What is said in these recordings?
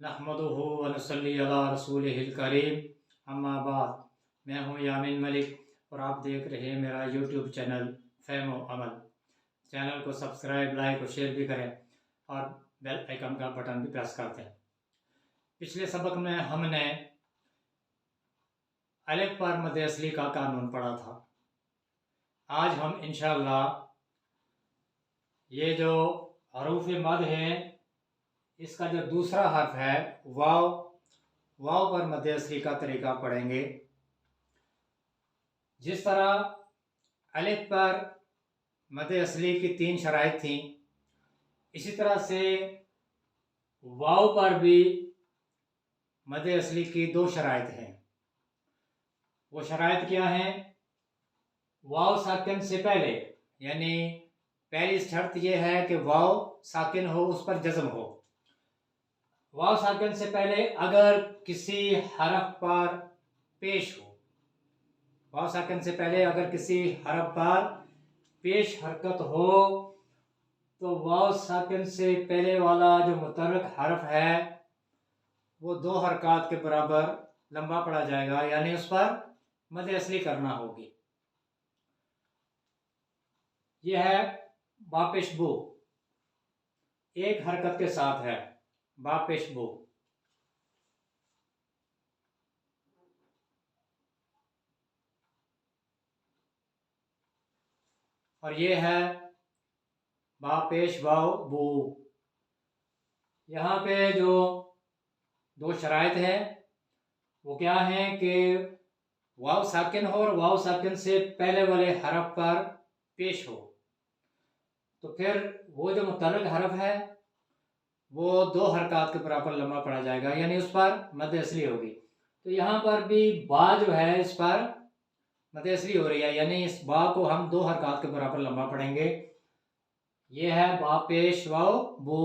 नहमदुहु व नसल्ली अला रसूलिहिल करीम। अम्मा बाद। मैं हूँ यामीन मलिक और आप देख रहे हैं मेरा यूट्यूब चैनल फ़हम व अमल। चैनल को सब्सक्राइब, लाइक और शेयर भी करें और बेल आइकन का बटन भी प्रेस कर दें। पिछले सबक में हमने अलफ पर मद असली का कानून पढ़ा था। आज हम इंशाअल्लाह ये जो हरूफ मद हैं, इसका जो दूसरा हर्फ है वाव, वाव पर मद असली का तरीका पढ़ेंगे। जिस तरह अलिफ पर मद असली की 3 शराइत थी, इसी तरह से वाव पर भी मद असली की 2 शराइत हैं। वो शराइत क्या हैं? वाव साकिन से पहले, यानी पहली शर्त यह है कि वाव साकिन हो, उस पर जज़म हो। वाव साकिन से पहले अगर किसी हरफ पर पेश हो, वाव साकिन से पहले अगर किसी हरफ पर पेश हरकत हो, तो वाव साकिन से पहले वाला जो मुतहर्रिक हरफ है वो 2 हरकत के बराबर लंबा पड़ा जाएगा, यानी उस पर मद असली करना होगी। यह है बापेशबू, एक हरकत के साथ है बापेशबू। और ये है बापेश वाव बू। यहाँ पे जो 2 शराइत है वो क्या है कि वाव साकिन हो और वाव साकिन से पहले वाले हरफ पर पेश हो, तो फिर वो जो मुतहर्रिक हरफ है वो 2 हरकत के बराबर लंबा पड़ा जाएगा, यानी उस पर मद असली होगी। तो यहाँ पर भी बा जो है इस पर मद असली हो रही है, यानी इस बा को हम 2 हरकत के बराबर लंबा पढ़ेंगे। ये है बा पेश वाव बू,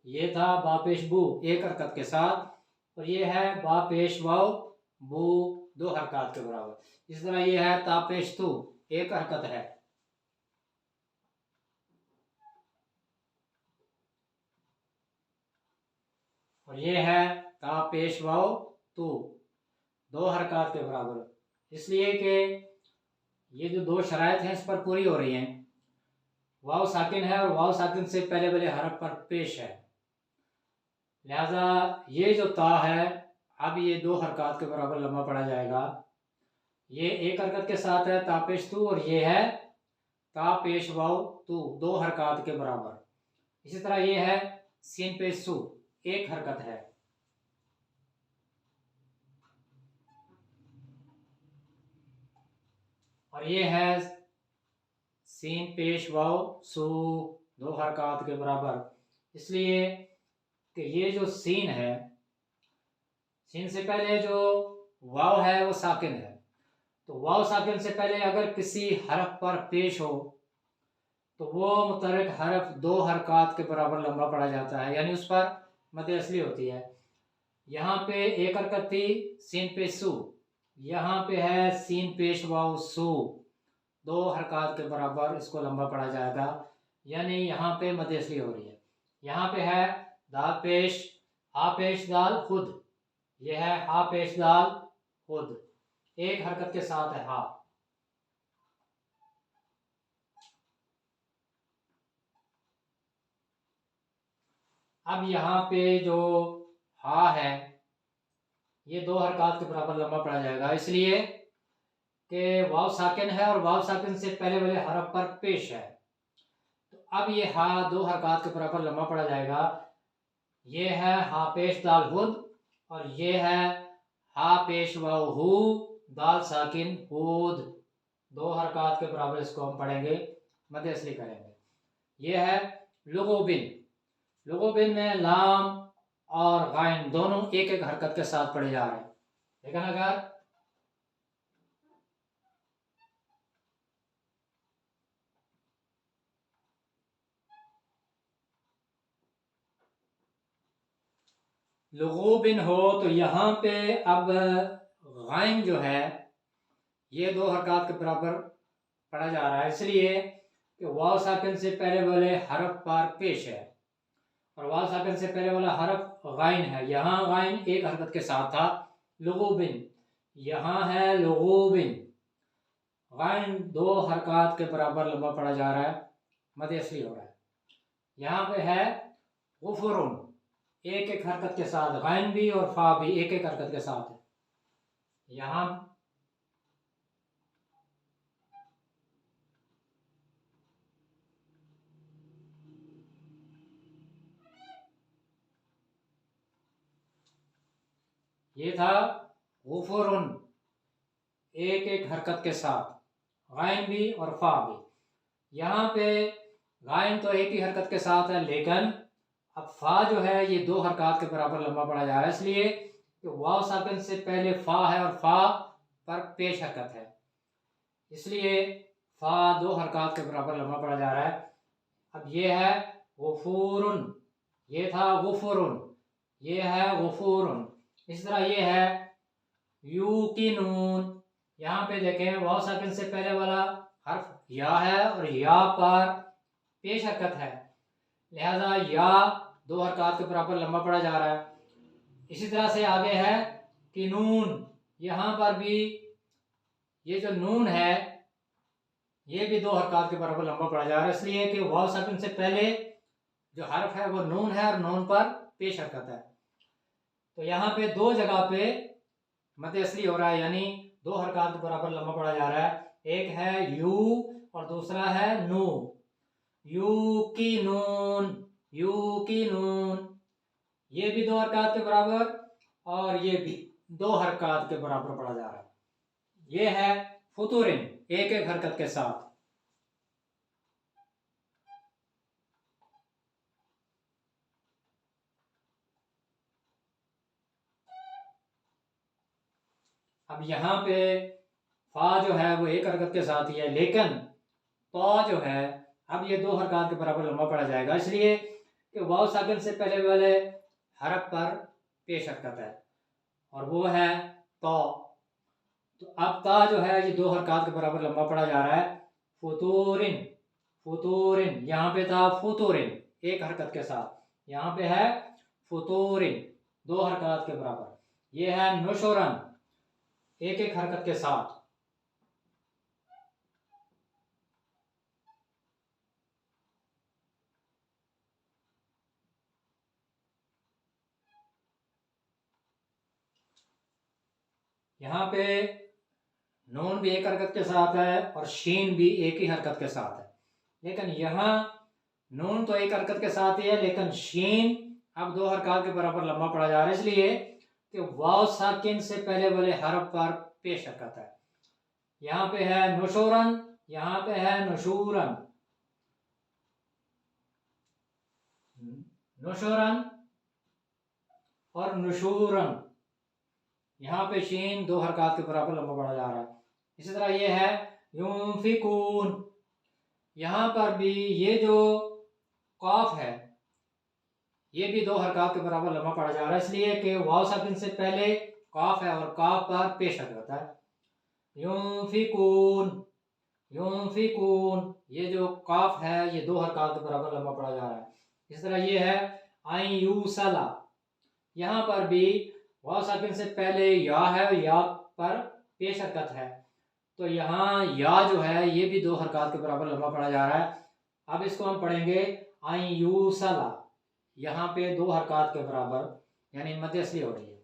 ये था बा पेश बू एक हरकत के साथ, और ये है बा पेश वाव बू 2 हरकत के बराबर। इस तरह ये है ता पेश तू, एक हरकत है। और ये है ता पेश वाव तू, 2 हरकत के बराबर, इसलिए कि ये जो 2 शराइत हैं इस पर पूरी हो रही हैं। वाव साकिन है और वाव साकिन से पहले वाले हरफ पर पेश है, लिहाजा ये जो ता है अब ये 2 हरकत के बराबर लंबा पड़ा जाएगा। ये एक हरकत के साथ है ता पेश तू, और ये है ता पेश वाव तू 2 हरकत के बराबर। इसी तरह ये है सीन पेश सू, एक हरकत है। और ये है सीन पेश वाव सू 2 हरकत के बराबर, इसलिए कि ये जो सीन है, सीन से पहले जो वाव है वो साकिन है, तो वाव साकिन से पहले अगर किसी हरफ पर पेश हो तो वो मुतहर्रिक हरफ 2 हरकत के बराबर लंबा पड़ा जाता है, यानी उस पर मद असली होती है। यहाँ पे एक हरकत थी सीन पेश सू, यहाँ पे है सीन पेश वाव सू, 2 हरकत के बराबर इसको लंबा पड़ा जाएगा, यानी यहाँ पे मद असली हो रही है। यहाँ पे है दाल पेश हा पेश दाल खुद, यह है हा पेश दाल खुद, एक हरकत के साथ है हा। अब यहाँ पे जो हा है ये 2 हरकत के बराबर लंबा पड़ा जाएगा, इसलिए कि वाव साकिन है और वाव साकिन से पहले वाले हरफ पर पेश है। तो अब ये हा 2 हरकत के बराबर लंबा पड़ा जाएगा। ये है हा पेश दाल हुद, और ये है हा पेश वाव हु दाल साकिन हुद, 2 हरकत के बराबर इसको हम पढ़ेंगे, मद असली करेंगे। ये है लुगोबिन, लुगोबिन में लाम और गाइन दोनों एक एक हरकत के साथ पढ़े जा रहे हैं। लेकिन अगर लुगूबिन हो तो यहाँ पे अब गाइन जो है ये 2 हरकत के बराबर पढ़ा जा रहा है, इसलिए कि वाव साकिन से पहले वाले हरफ पर पेश है और वाव साकिन से पहले वाला हरफ गाइन है। यहाँ गाइन 1 हरकत के साथ था लुगूबिन, यहाँ है लुगूबिन। गाइन 2 हरकत के बराबर लंबा पढ़ा जा रहा है, मद असली हो रहा है। यहाँ पे है गुफुरुन, 1-1 हरकत के साथ, गाइन भी और फा भी 1-1 हरकत के साथ है। यहाँ ये था गुफुरुन, 1-1 हरकत के साथ, गाइन भी और फा भी। यहाँ पे गाइन तो 1 ही हरकत के साथ है, लेकिन अब फा जो है ये 2 हरकत के बराबर लंबा पड़ा जा रहा है, इसलिए कि वाव साकिन से पहले फा है और फा पर पेश हरकत है, इसलिए फा 2 हरकत के बराबर लंबा पड़ा जा रहा है। अब ये है गुफूरुन, ये था गुफुरुन, ये है गुफूरुन। इस तरह ये है यूकिनून। यहाँ पे देखें वाव साकिन से पहले वाला हर्फ या है और या पर पेश हरकत है, लिहाजा या 2 हरकत के बराबर लंबा पड़ा जा रहा है। इसी तरह से आगे है कि नून, यहाँ पर भी ये जो नून है ये भी 2 हरकत के बराबर लंबा पड़ा जा रहा है, इसलिए कि वाव साकिन से पहले जो हर्फ है वो नून है और नून पर पेश हरकत है। तो यहाँ पे 2 जगह पे मद असली हो रहा है, यानी 2 हरकत के बराबर लंबा पड़ा जा रहा है। एक है यू और दूसरा है नू। यू की नून, यू की नून, ये भी 2 हरकत के बराबर और ये भी 2 हरकत के बराबर पढ़ा जा रहा है। ये है फुतुरिन, 1-1 हरकत के साथ। अब यहाँ पे फा जो है वो 1 हरकत के साथ ही है, लेकिन तो जो है अब ये 2 हरकत के बराबर लंबा पड़ा जाएगा, इसलिए कि वाव साकिन से पहले वाले हरफ पर पेश हरकत है और वो है तो अब ता जो है ये 2 हरकत के बराबर लंबा पड़ा जा रहा है। फुतूरिन, फुतूरिन, यहाँ पे था फुतूरिन 1 हरकत के साथ, यहाँ पे है फुतूरिन 2 हरकत के बराबर। ये है नुशुरन, 1-1 हरकत के साथ। यहाँ पे नून भी 1 हरकत के साथ है और शीन भी 1 ही हरकत के साथ है, लेकिन यहाँ नून तो 1 हरकत के साथ ही है, लेकिन शीन अब 2 हरकत के बराबर लंबा पड़ा जा रहा है, इसलिए कि वाव साकिन से पहले वाले हरफ पर पेश हरकत है। यहाँ पे है नुशूरन, यहाँ पे है नुशूरन, नुशूरन और नुशूरन। यहाँ पे शीन 2 हरकत के बराबर लंबा पड़ा जा रहा है। इसी तरह ये है युनफिकून, यहाँ पर भी ये जो काफ है ये भी 2 हरकत के बराबर लंबा पड़ा जा रहा है, इसलिए कि वाव साकिन से पहले काफ है और काफ पर पेश हरकत है। युनफिकून, युनफिकून, ये जो काफ है ये 2 हरकत के बराबर लंबा पड़ा जा रहा है। इस तरह ये है आई यूसला, यहाँ पर भी वाव साकिन से पहले या है और या पर पेश हरकत है, तो यहाँ या जो है ये भी 2 हरकत के बराबर लंबा पड़ा जा रहा है। अब इसको हम पढ़ेंगे आई यूसला, यहाँ पे 2 हरकत के बराबर यानी मद असली हो रही है।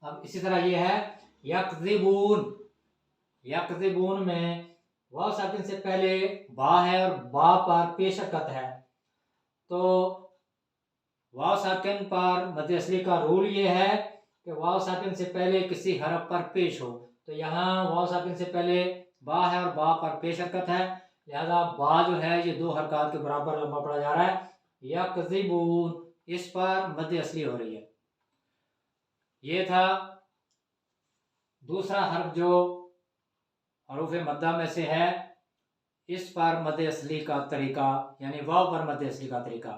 अब इसी तरह ये है यकज़िबून, यकज़िबून में वाव साकिन से पहले बा है और बा पर पेश हरकत है, तो वाव साकिन पर मद असली का रूल ये है कि वाव साकिन से पहले किसी हरफ पर पेश हो, तो यहाँ वाव साकिन से पहले बा है और बा पर पेश हरकत है, लिहाजा बा जो है ये 2 हरकत के बराबर लंबा पड़ा जा रहा है। यकज़िबून, इस पर मद असली हो रही है। ये था दूसरा हर्फ जो हरूफ मद्दा में से है, इस पर मद असली का तरीका यानी वाव पर मद असली का तरीका।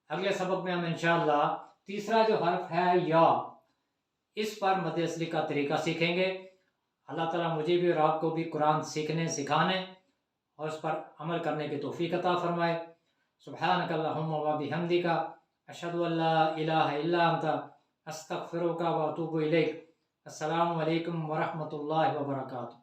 अगले सबक में हम इंशाअल्लाह तीसरा जो हर्फ है या, इस पर मद असली का तरीका सीखेंगे। अल्लाह ताला मुझे भी और आपको भी कुरान सीखने सिखाने और उस पर अमल करने की तौफीक अता फरमाए। सुब्हानक अल्लाहुम्मा व बिहम्दिका अशहदु अल्ला इलाहा इल्ला अंता अस्तगफिरुका व अतूबु इलैक। अस्सलामु अलैकुम व रहमतुल्लाहि व बरकातुहू।